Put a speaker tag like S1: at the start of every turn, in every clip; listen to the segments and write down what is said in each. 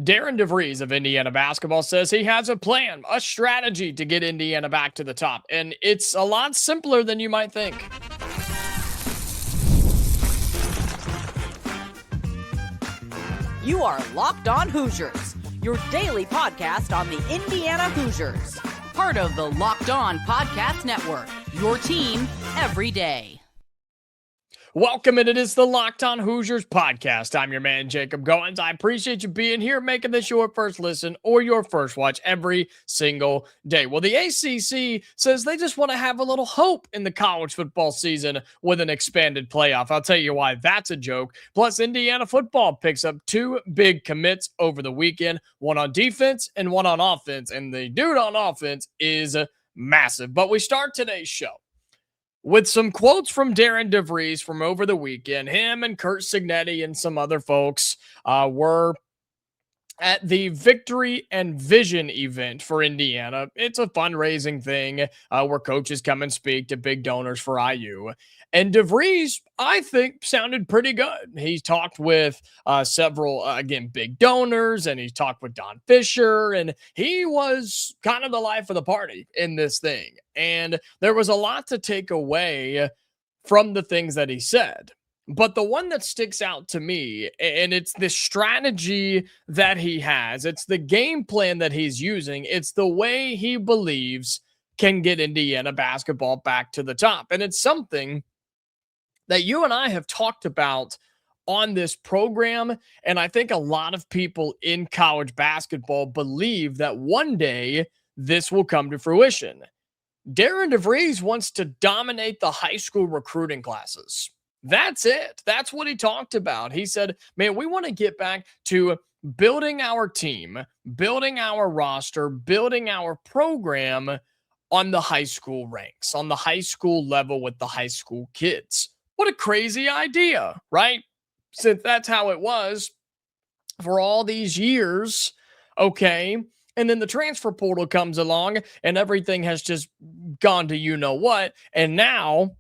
S1: Darian DeVries of Indiana basketball says he has a plan, a strategy to get Indiana back to the top, and it's a lot simpler than you might think.
S2: You are Locked On Hoosiers, your daily podcast on the Indiana Hoosiers. Part of the Locked On Podcast Network, your team every day.
S1: Welcome, and it is the Locked On Hoosiers podcast. I'm your man, Jacob Goins. I appreciate you being here, making this your first listen or your first watch every single day. Well, the ACC says they just want to have a little hope in the college football season with an expanded playoff. I'll tell you why that's a joke. Plus, Indiana football picks up two big commits over the weekend, one on defense and one on offense, and the dude on offense is massive. But we start today's show with some quotes from Darian DeVries from over the weekend. Him and Curt Cignetti and some other folks were at the Victory and Vision event for Indiana. It's a fundraising thing where coaches come and speak to big donors for IU. And DeVries, I think, sounded pretty good. He talked with several, again, big donors, and he talked with Don Fisher, and he was kind of the life of the party in this thing. And there was a lot to take away from the things that he said. But the one that sticks out to me, and it's the strategy that he has, it's the game plan that he's using, it's the way he believes can get Indiana basketball back to the top. And it's something that you and I have talked about on this program, and I think a lot of people in college basketball believe that one day this will come to fruition. Darian DeVries wants to dominate the high school recruiting classes. That's it. That's what he talked about. He said, man, we want to get back to building our team, building our roster, building our program on the high school ranks, on the high school level with the high school kids. What a crazy idea, right? Since that's how it was for all these years, okay? And then the transfer portal comes along and everything has just gone to you know what. And now,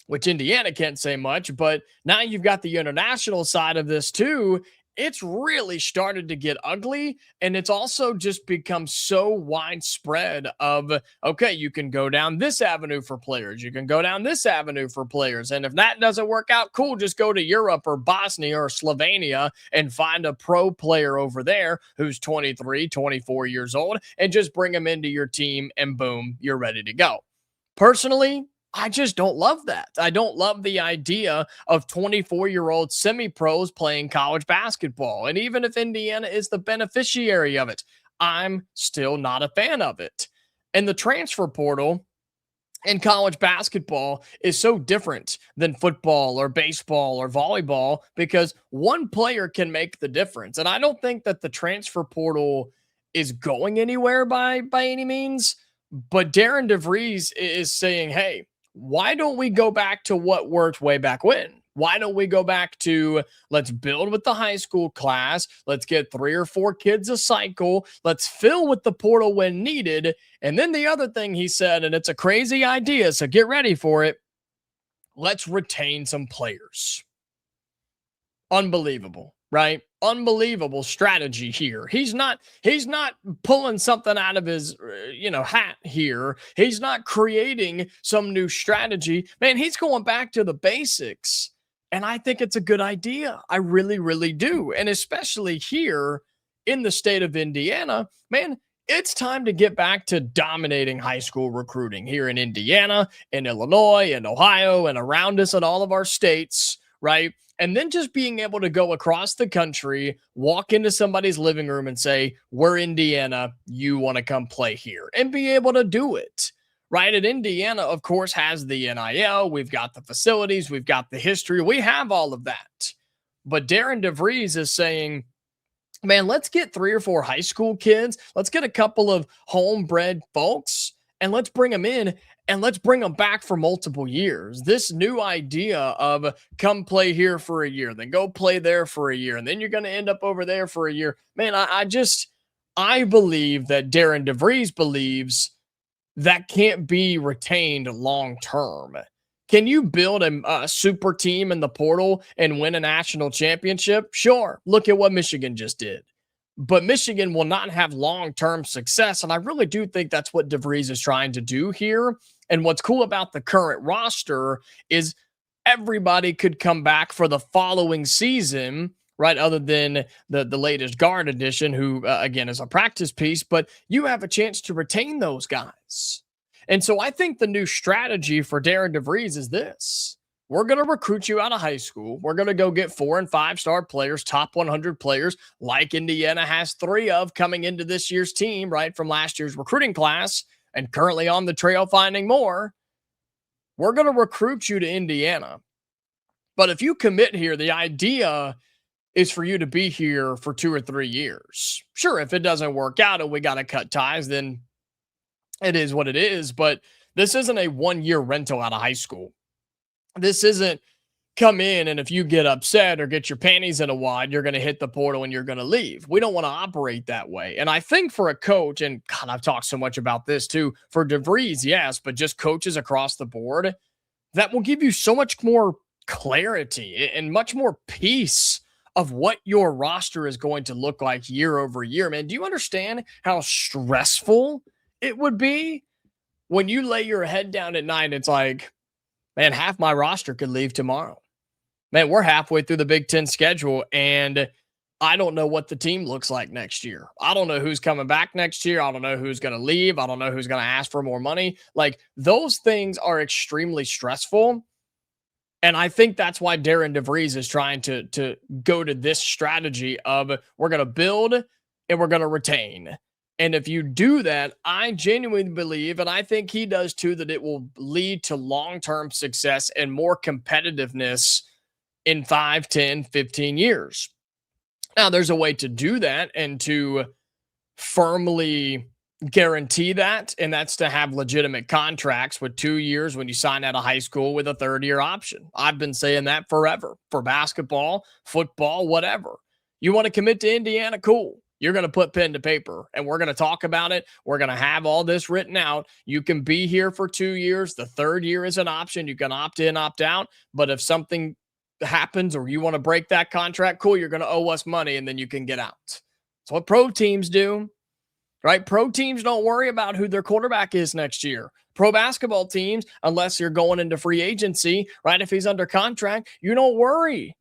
S1: which Indiana can't say much, but now you've got the international side of this too. It's really started to get ugly, and it's also just become so widespread of, okay, you can go down this avenue for players. You can go down this avenue for players. And if that doesn't work out, cool, just go to Europe or Bosnia or Slovenia and find a pro player over there who's 23, 24 years old and just bring him into your team and boom, you're ready to go. Personally, I just don't love that. I don't love the idea of 24-year-old semi-pros playing college basketball. And even if Indiana is the beneficiary of it, I'm still not a fan of it. And the transfer portal in college basketball is so different than football or baseball or volleyball because one player can make the difference. And I don't think that the transfer portal is going anywhere by any means. But Darian DeVries is saying, hey, why don't we go back to what worked way back when? Why don't we go back to let's build with the high school class. Let's get 3 or 4 kids a cycle. Let's fill with the portal when needed. And then the other thing he said, and it's a crazy idea, so get ready for it. Let's retain some players. Unbelievable, right? Unbelievable strategy here. He's not pulling something out of his, hat here. He's not creating some new strategy. Man, he's going back to the basics. And I think it's a good idea. I really, really do. And especially here in the state of Indiana, man, it's time to get back to dominating high school recruiting here in Indiana, in Illinois, and Ohio, and around us in all of our states, right? And then just being able to go across the country, walk into somebody's living room and say, we're Indiana, you want to come play here, and be able to do it, right? And Indiana, of course, has the NIL. We've got the facilities. We've got the history. We have all of that. But Darian DeVries is saying, man, let's get 3 or 4 high school kids. Let's get a couple of homebred folks, and let's bring them in. And let's bring them back for multiple years. This new idea of come play here for a year, then go play there for a year, and then you're going to end up over there for a year. Man, I believe that Darian DeVries believes that can't be retained long term. Can you build a super team in the portal and win a national championship? Sure. Look at what Michigan just did. but Michigan will not have long-term success. And I really do think that's what DeVries is trying to do here. And what's cool about the current roster is everybody could come back for the following season, right? Other than the latest guard addition, who again is a practice piece, but you have a chance to retain those guys. And so I think the new strategy for Darian DeVries is this. We're going to recruit you out of high school. We're going to go get 4 and 5 star players, top 100 players, like Indiana has 3 of coming into this year's team, right, from last year's recruiting class, and currently on the trail finding more. We're going to recruit you to Indiana. But if you commit here, the idea is for you to be here for 2 or 3 years. Sure, if it doesn't work out and we got to cut ties, then it is what it is. But this isn't a 1-year rental out of high school. This isn't come in and if you get upset or get your panties in a wad, you're going to hit the portal and you're going to leave. We don't want to operate that way. And I think for a coach, and God, I've talked so much about this too, for DeVries, yes, but just coaches across the board, that will give you so much more clarity and much more peace of what your roster is going to look like year over year. Man, do you understand how stressful it would be when you lay your head down at night? It's like, man, half my roster could leave tomorrow. Man, we're halfway through the Big Ten schedule, and I don't know what the team looks like next year. I don't know who's coming back next year. I don't know who's going to leave. I don't know who's going to ask for more money. Like, those things are extremely stressful. And I think that's why Darian DeVries is trying to go to this strategy of we're going to build and we're going to retain. And if you do that, I genuinely believe, and I think he does too, that it will lead to long-term success and more competitiveness in 5, 10, 15 years. Now, there's a way to do that and to firmly guarantee that, and that's to have legitimate contracts with 2 years when you sign out of high school with a 3rd-year option. I've been saying that forever for basketball, football, whatever. You want to commit to Indiana? Cool. You're going to put pen to paper and we're going to talk about it. We're going to have all this written out. You can be here for 2 years. The 3rd year is an option. You can opt in, opt out. But if something happens or you want to break that contract, cool, you're going to owe us money and then you can get out. That's what pro teams do, right? Pro teams don't worry about who their quarterback is next year. Pro basketball teams, unless you're going into free agency, right? If he's under contract, you don't worry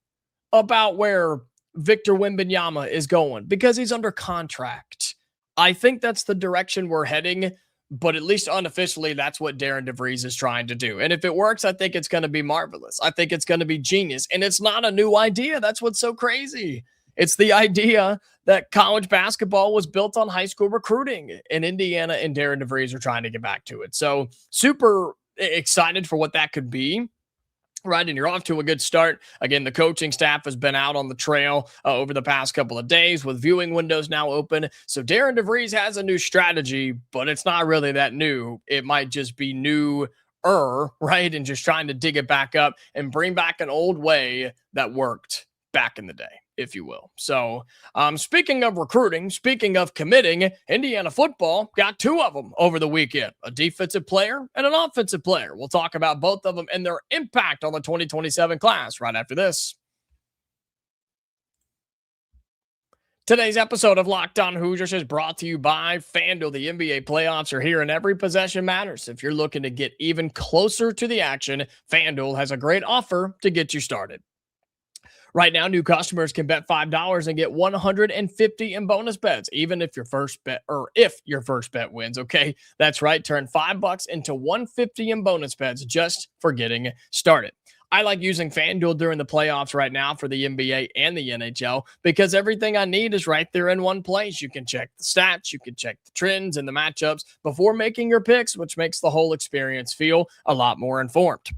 S1: about where Victor Wembanyama is going because he's under contract. I think that's the direction we're heading, but at least unofficially, that's what Darian DeVries is trying to do. And if it works, I think it's going to be marvelous. I think it's going to be genius. And it's not a new idea. That's what's so crazy. It's the idea that college basketball was built on high school recruiting, and Indiana and Darian DeVries are trying to get back to it. So super excited for what that could be. Right, and you're off to a good start. Again, the coaching staff has been out on the trail over the past couple of days with viewing windows now open. So Darian DeVries has a new strategy, but it's not really that new. It might just be newer, right, and just trying to dig it back up and bring back an old way that worked back in the day, if you will. So speaking of recruiting, speaking of committing, Indiana football got 2 of them over the weekend, a defensive player and an offensive player. We'll talk about both of them and their impact on the 2027 class right after this. Today's episode of Locked On Hoosiers is brought to you by FanDuel. The NBA playoffs are here and every possession matters. If you're looking to get even closer to the action, FanDuel has a great offer to get you started. Right now, new customers can bet $5 and get $150 in bonus bets, even if your first bet wins. Okay, that's right. Turn $5 into $150 in bonus bets just for getting started. I like using FanDuel during the playoffs right now for the NBA and the NHL because everything I need is right there in one place. You can check the stats, you can check the trends and the matchups before making your picks, which makes the whole experience feel a lot more informed.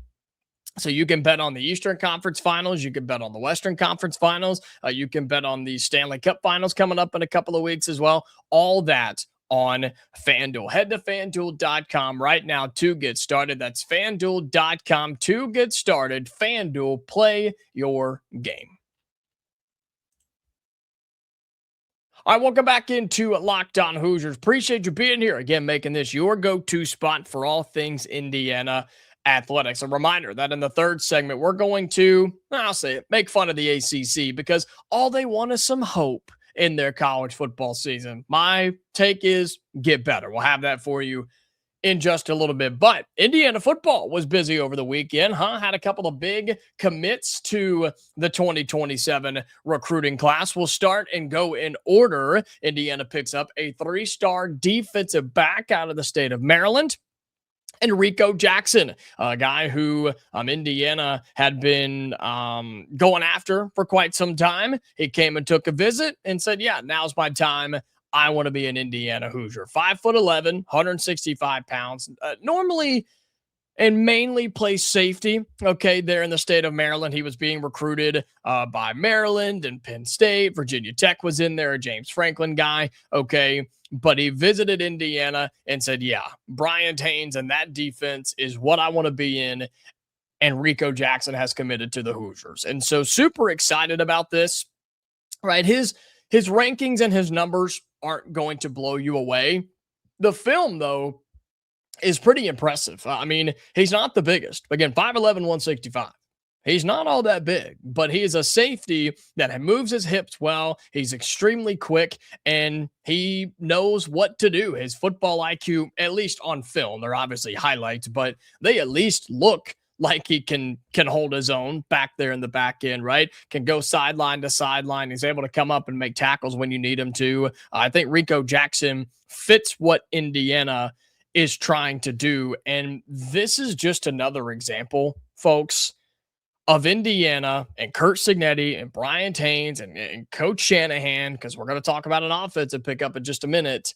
S1: So you can bet on the Eastern Conference Finals. You can bet on the Western Conference Finals. You can bet on the Stanley Cup Finals coming up in a couple of weeks as well. All that on FanDuel. Head to FanDuel.com right now to get started. That's FanDuel.com to get started. FanDuel, play your game. All right, welcome back into Locked On Hoosiers. Appreciate you being here. Again, making this your go-to spot for all things Indiana athletics. A reminder that in the 3rd segment, we're going to, I'll say it, make fun of the ACC because all they want is some hope. in their college football season. My take is get better. We'll have that for you in just a little bit. But Indiana football was busy over the weekend, had a couple of big commits to the 2027 recruiting class. We'll start and go in order. Indiana picks up a 3-star defensive back out of the state of Maryland, and Rico Jackson, a guy who Indiana had been going after for quite some time. He came and took a visit and said, yeah, now's my time. I want to be an Indiana Hoosier. 5'11", 165 pounds. Normally and mainly plays safety. Okay, there in the state of Maryland. He was being recruited by Maryland and Penn State. Virginia Tech was in there, a James Franklin guy. Okay, but he visited Indiana and said, yeah, Bryant Haynes and that defense is what I want to be in. And Rico Jackson has committed to the Hoosiers. And so super excited about this, right? His rankings and his numbers aren't going to blow you away. The film, though, is pretty impressive. I mean, he's not the biggest. Again, 5'11", 165. He's not all that big, but he is a safety that moves his hips well. He's extremely quick, and he knows what to do. His football IQ, at least on film, they're obviously highlights, but they at least look like he can hold his own back there in the back end, right? Can go sideline to sideline. He's able to come up and make tackles when you need him to. I think Rico Jackson fits what Indiana is trying to do. And this is just another example, folks, of Indiana and Curt Cignetti and Bryant Haynes and Coach Shanahan, because we're going to talk about an offensive pickup in just a minute.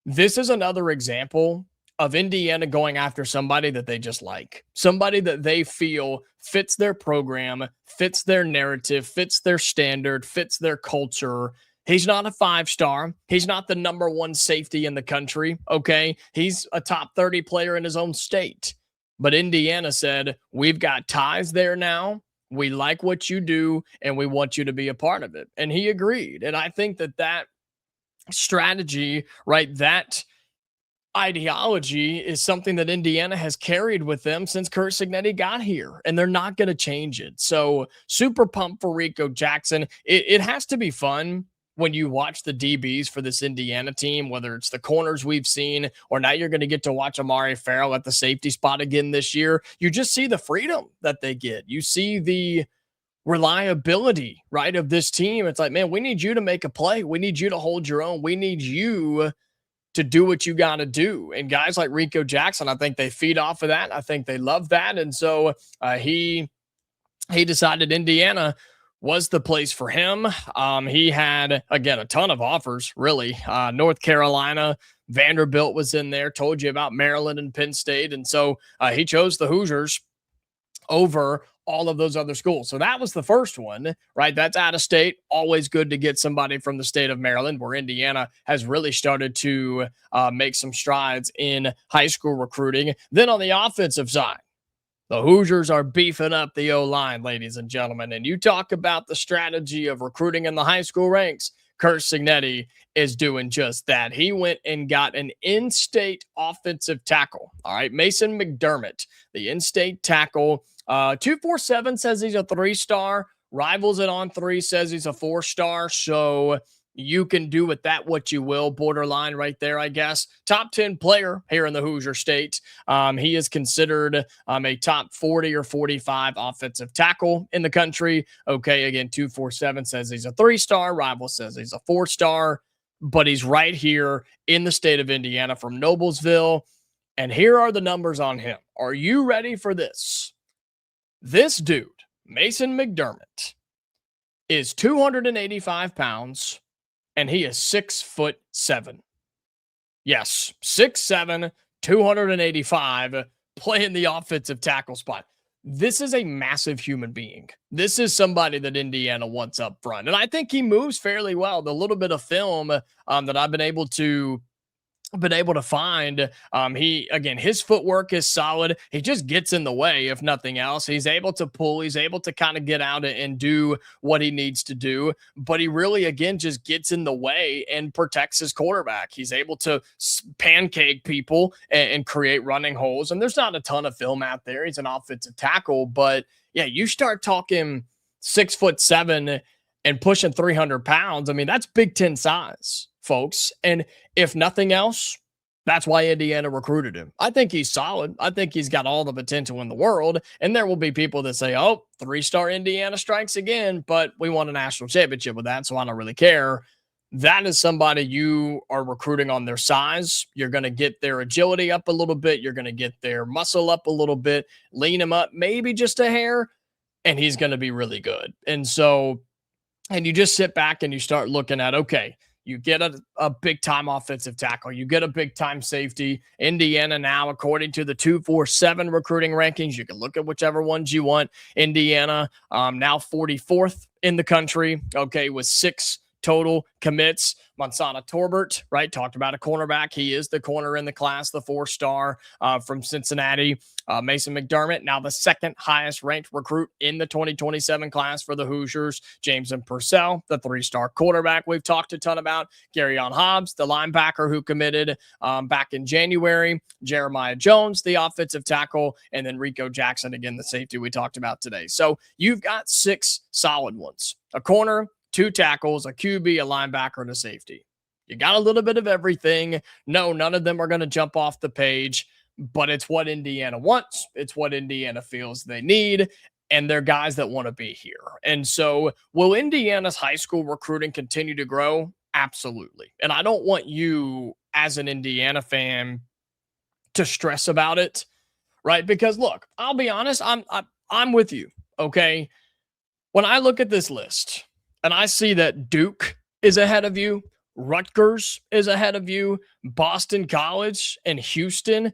S1: This is another example of Indiana going after somebody that they just like, somebody that they feel fits their program, fits their narrative, fits their standard, fits their culture. He's not a 5-star. He's not the number one safety in the country, okay? He's a top 30 player in his own state. But Indiana said, we've got ties there now. We like what you do, and we want you to be a part of it. And he agreed. And I think that strategy, right, that ideology is something that Indiana has carried with them since Curt Cignetti got here, and they're not going to change it. So super pumped for Rico Jackson. It has to be fun when you watch the DBs for this Indiana team, whether it's the corners we've seen, or now you're going to get to watch Amari Farrell at the safety spot again this year. You just see the freedom that they get. You see the reliability, right, of this team. It's like, man, we need you to make a play. We need you to hold your own. We need you to do what you got to do. And guys like Rico Jackson, I think they feed off of that. I think they love that. And so he decided Indiana was the place for him. He had, again, a ton of offers, really. North Carolina, Vanderbilt was in there, told you about Maryland and Penn State. And so he chose the Hoosiers over all of those other schools. So that was the first one, right? That's out of state. Always good to get somebody from the state of Maryland, where Indiana has really started to make some strides in high school recruiting. Then on the offensive side, the Hoosiers are beefing up the O-line, ladies and gentlemen. And you talk about the strategy of recruiting in the high school ranks. Curt Cignetti is doing just that. He went and got an in-state offensive tackle. All right, Mason McDermott, the in-state tackle. 247 says he's a 3-star. Rivals it on 3 says he's a 4-star. So you can do with that what you will. Borderline right there, I guess. Top 10 player here in the Hoosier State. He is considered a top 40 or 45 offensive tackle in the country. Okay, again, 247 says he's a 3-star. Rival says he's a 4-star. But he's right here in the state of Indiana from Noblesville. And here are the numbers on him. Are you ready for this? This dude, Mason McDermott, is 285 pounds. And he is 6'7". Yes, 6'7", 285, playing the offensive tackle spot. This is a massive human being. This is somebody that Indiana wants up front. And I think he moves fairly well. The little bit of film that I've been able to find, his footwork is solid. He just gets in the way, if nothing else. He's able to pull. He's able to kind of get out and do what he needs to do. But he really, again, just gets in the way and protects his quarterback. He's able to pancake people and create running holes. And there's not a ton of film out there. He's an offensive tackle. But, yeah, you start talking 6'7", and pushing 300 pounds. I mean, that's Big Ten size, folks. And if nothing else, that's why Indiana recruited him. I think he's solid. I think he's got all the potential in the world. And there will be people that say, oh, 3-star Indiana strikes again, but we won a national championship with that, so I don't really care. That is somebody you are recruiting on their size. You're going to get their agility up a little bit. You're going to get their muscle up a little bit, lean him up maybe just a hair, and he's going to be really good. And you just sit back and you start looking at, okay, you get a big-time offensive tackle. You get a big-time safety. Indiana now, according to the 247 recruiting rankings, you can look at whichever ones you want. Indiana now 44th in the country, okay, with 6 total commits. Monsana Torbert, right? Talked about a cornerback. He is the corner in the class, the 4-star from Cincinnati. Mason McDermott, now the second highest ranked recruit in the 2027 class for the Hoosiers. Jameson Purcell, the 3-star quarterback we've talked a ton about. Garyon Hobbs, the linebacker who committed back in January. Jeremiah Jones, the offensive tackle. And then Rico Jackson, again, the safety we talked about today. So you've got 6 solid ones. A corner, 2 tackles, a QB, a linebacker, and a safety. You got a little bit of everything. No, none of them are going to jump off the page, but it's what Indiana wants. It's what Indiana feels they need, and they're guys that want to be here. And so will Indiana's high school recruiting continue to grow? Absolutely. And I don't want you as an Indiana fan to stress about it, right? Because look, I'll be honest, I'm with you, okay? When I look at this list, and I see that Duke is ahead of you, Rutgers is ahead of you, Boston College and Houston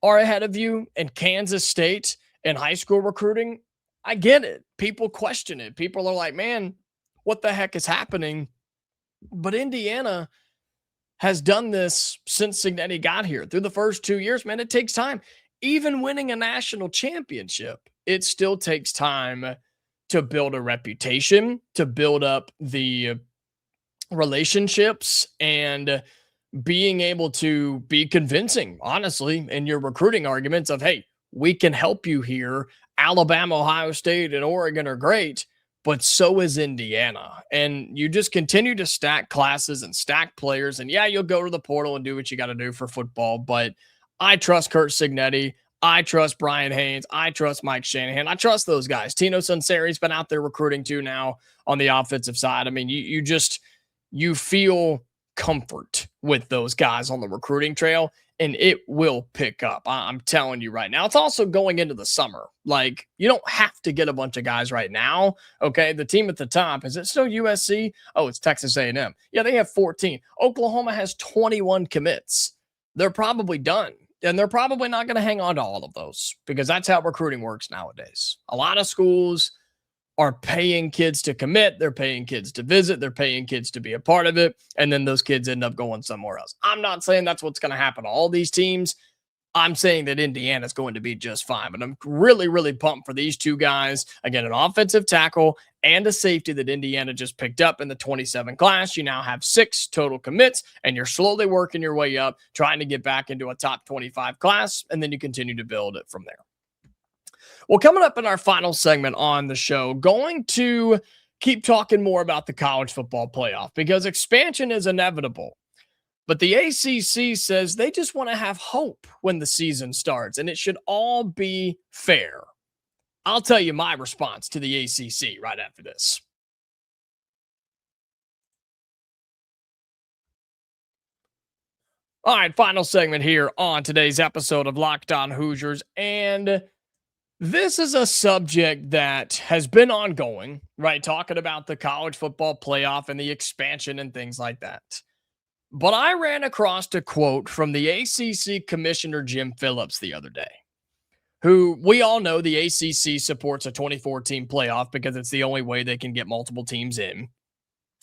S1: are ahead of you, and Kansas State in high school recruiting. I get it. People question it. People are like, man, what the heck is happening? But Indiana has done this since Signetti got here. Through the first 2 years, man, it takes time. Even winning a national championship, it still takes time to build a reputation, to build up the relationships, and being able to be convincing, honestly, in your recruiting arguments of, hey, we can help you here. Alabama, Ohio State, and Oregon are great, but so is Indiana. And you just continue to stack classes and stack players. And yeah, you'll go to the portal and do what you got to do for football, but I trust Kurt Signetti. I trust Brian Haynes. I trust Mike Shanahan. I trust those guys. Tino Sunseri's been out there recruiting too now on the offensive side. I mean, you feel comfort with those guys on the recruiting trail, and it will pick up. I'm telling you right now. It's also going into the summer. Like, you don't have to get a bunch of guys right now. Okay, the team at the top, is it still USC? Oh, it's Texas A&M. Yeah, they have 14. Oklahoma has 21 commits. They're probably done. And they're probably not going to hang on to all of those, because that's how recruiting works nowadays. A lot of schools are paying kids to commit. They're paying kids to visit. They're paying kids to be a part of it. And then those kids end up going somewhere else. I'm not saying that's what's going to happen to all these teams. I'm saying that Indiana's going to be just fine. But I'm really, really pumped for these 2 guys. Again, an offensive tackle and a safety that Indiana just picked up in the 27 class. You now have 6 total commits, and you're slowly working your way up, trying to get back into a top 25 class, and then you continue to build it from there. Well, coming up in our final segment on the show, going to keep talking more about the college football playoff, because expansion is inevitable. But the ACC says they just want to have hope when the season starts, and it should all be fair. I'll tell you my response to the ACC right after this. All right, final segment here on today's episode of Locked On Hoosiers, and this is a subject that has been ongoing, right? Talking about the college football playoff and the expansion and things like that. But I ran across a quote from the ACC Commissioner Jim Phillips the other day, who we all know the ACC supports a 24-team playoff because it's the only way they can get multiple teams in.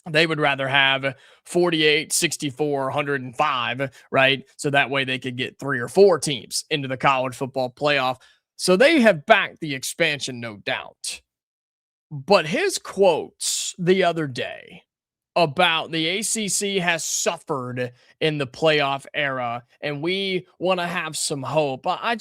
S1: They would rather have 48, 64, 105, right? So that way they could get 3 or 4 teams into the college football playoff. So they have backed the expansion, no doubt. But his quotes the other day about the ACC has suffered in the playoff era, and we want to have some hope. I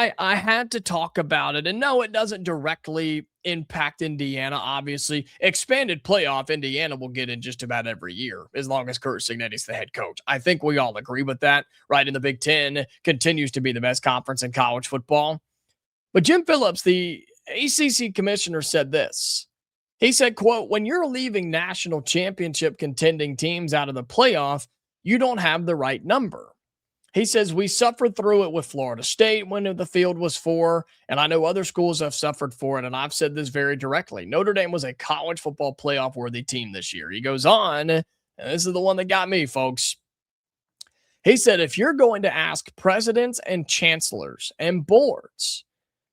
S1: had to talk about it. And no, it doesn't directly impact Indiana, obviously. Expanded playoff, Indiana will get in just about every year as long as Kurt Cignetti's the head coach. I think we all agree with that, right? And the Big Ten continues to be the best conference in college football. But Jim Phillips, the ACC commissioner, said this. He said, quote, when you're leaving national championship contending teams out of the playoff, you don't have the right number. He says, we suffered through it with Florida State when the field was 4, and I know other schools have suffered for it, and I've said this very directly. Notre Dame was a college football playoff-worthy team this year. He goes on, and this is the one that got me, folks. He said, if you're going to ask presidents and chancellors and boards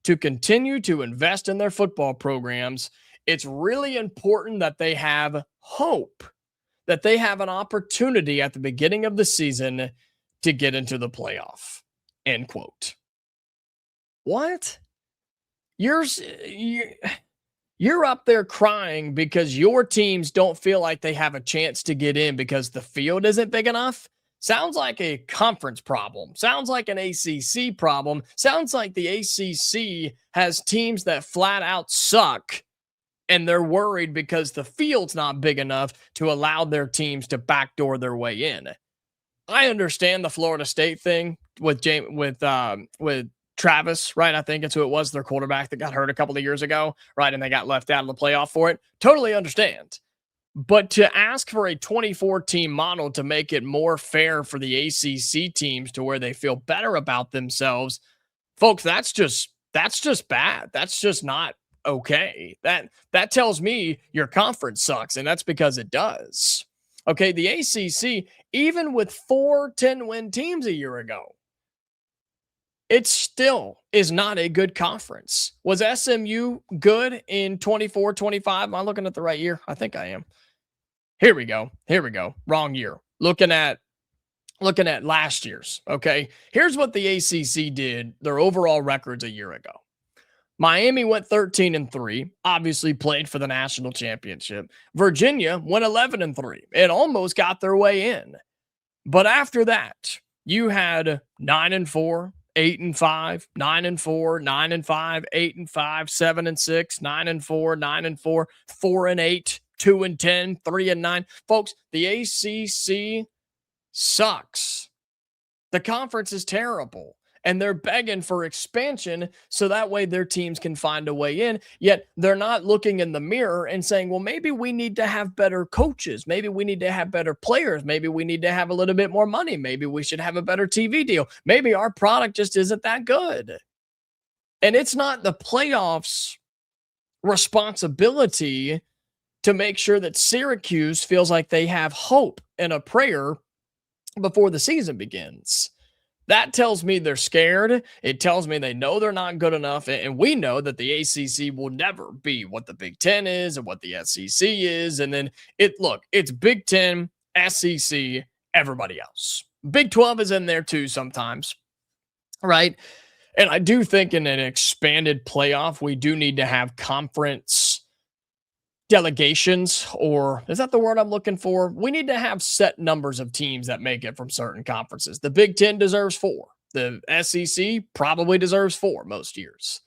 S1: to continue to invest in their football programs, it's really important that they have hope, that they have an opportunity at the beginning of the season to get into the playoff, end quote. What? You're up there crying because your teams don't feel like they have a chance to get in because the field isn't big enough? Sounds like a conference problem. Sounds like an ACC problem. Sounds like the ACC has teams that flat out suck, and they're worried because the field's not big enough to allow their teams to backdoor their way in. I understand the Florida State thing with Travis, right? I think it's who it was, their quarterback that got hurt a couple of years ago, right? And they got left out of the playoff for it. Totally understand. But to ask for a 24-team model to make it more fair for the ACC teams to where they feel better about themselves, folks, that's just bad. That's just not okay. That tells me your conference sucks, and that's because it does. Okay, the ACC, even with 4 10-win teams a year ago, it still is not a good conference. Was SMU good in 24-25? Am I looking at the right year? I think I am. Here we go. Wrong year. Looking at last year's, okay? Here's what the ACC did, their overall records a year ago. Miami went 13-3, obviously played for the national championship. Virginia went 11-3. It almost got their way in. But after that, you had 9-4, 8-5, 9-4, 9-5, 8-5, 7-6, 9-4, 9-4, 4-8, 2-10, 3-9. Folks, the ACC sucks. The conference is terrible. And they're begging for expansion so that way their teams can find a way in. Yet they're not looking in the mirror and saying, well, maybe we need to have better coaches. Maybe we need to have better players. Maybe we need to have a little bit more money. Maybe we should have a better TV deal. Maybe our product just isn't that good. And it's not the playoffs' responsibility to make sure that Syracuse feels like they have hope and a prayer before the season begins. That tells me they're scared. It tells me they know they're not good enough. And we know that the ACC will never be what the Big Ten is and what the SEC is. And then it's Big Ten, SEC, everybody else. Big 12 is in there too sometimes, right? And I do think in an expanded playoff, we do need to have conference delegations, or is that the word I'm looking for? We need to have set numbers of teams that make it from certain conferences. The Big Ten deserves 4. The SEC probably deserves 4 most years.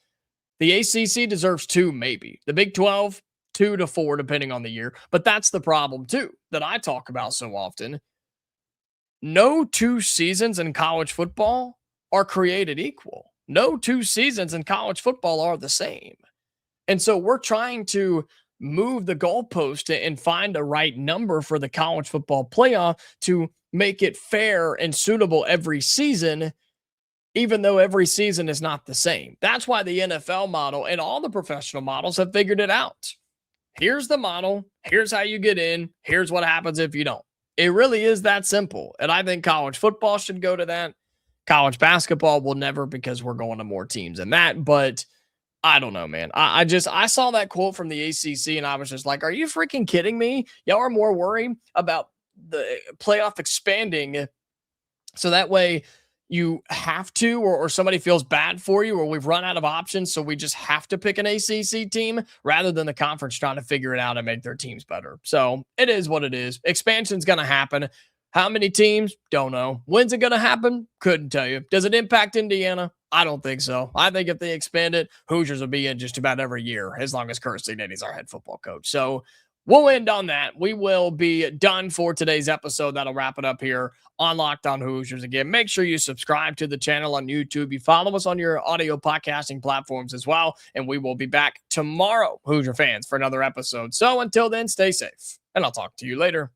S1: The ACC deserves 2, maybe. The Big 12, 2 to 4, depending on the year. But that's the problem, too, that I talk about so often. No 2 seasons in college football are created equal. No 2 seasons in college football are the same. And so we're trying to move the goalpost and find the right number for the college football playoff to make it fair and suitable every season, even though every season is not the same. That's why the NFL model and all the professional models have figured it out. Here's the model. Here's how you get in. Here's what happens if you don't. It really is that simple. And I think college football should go to that. College basketball will never, because we're going to more teams than that. But I don't know, man. I saw that quote from the ACC and I was just like, are you freaking kidding me? Y'all are more worried about the playoff expanding so that way you have to, or somebody feels bad for you, or we've run out of options, so we just have to pick an ACC team rather than the conference trying to figure it out and make their teams better. So it is what it is. Expansion's going to happen. How many teams? Don't know. When's it going to happen? Couldn't tell you. Does it impact Indiana? I don't think so. I think if they expand it, Hoosiers will be in just about every year as long as Kurt Cignetti's our head football coach. So we'll end on that. We will be done for today's episode. That'll wrap it up here on Locked On Hoosiers. Again, make sure you subscribe to the channel on YouTube. You follow us on your audio podcasting platforms as well. And we will be back tomorrow, Hoosier fans, for another episode. So until then, stay safe, and I'll talk to you later.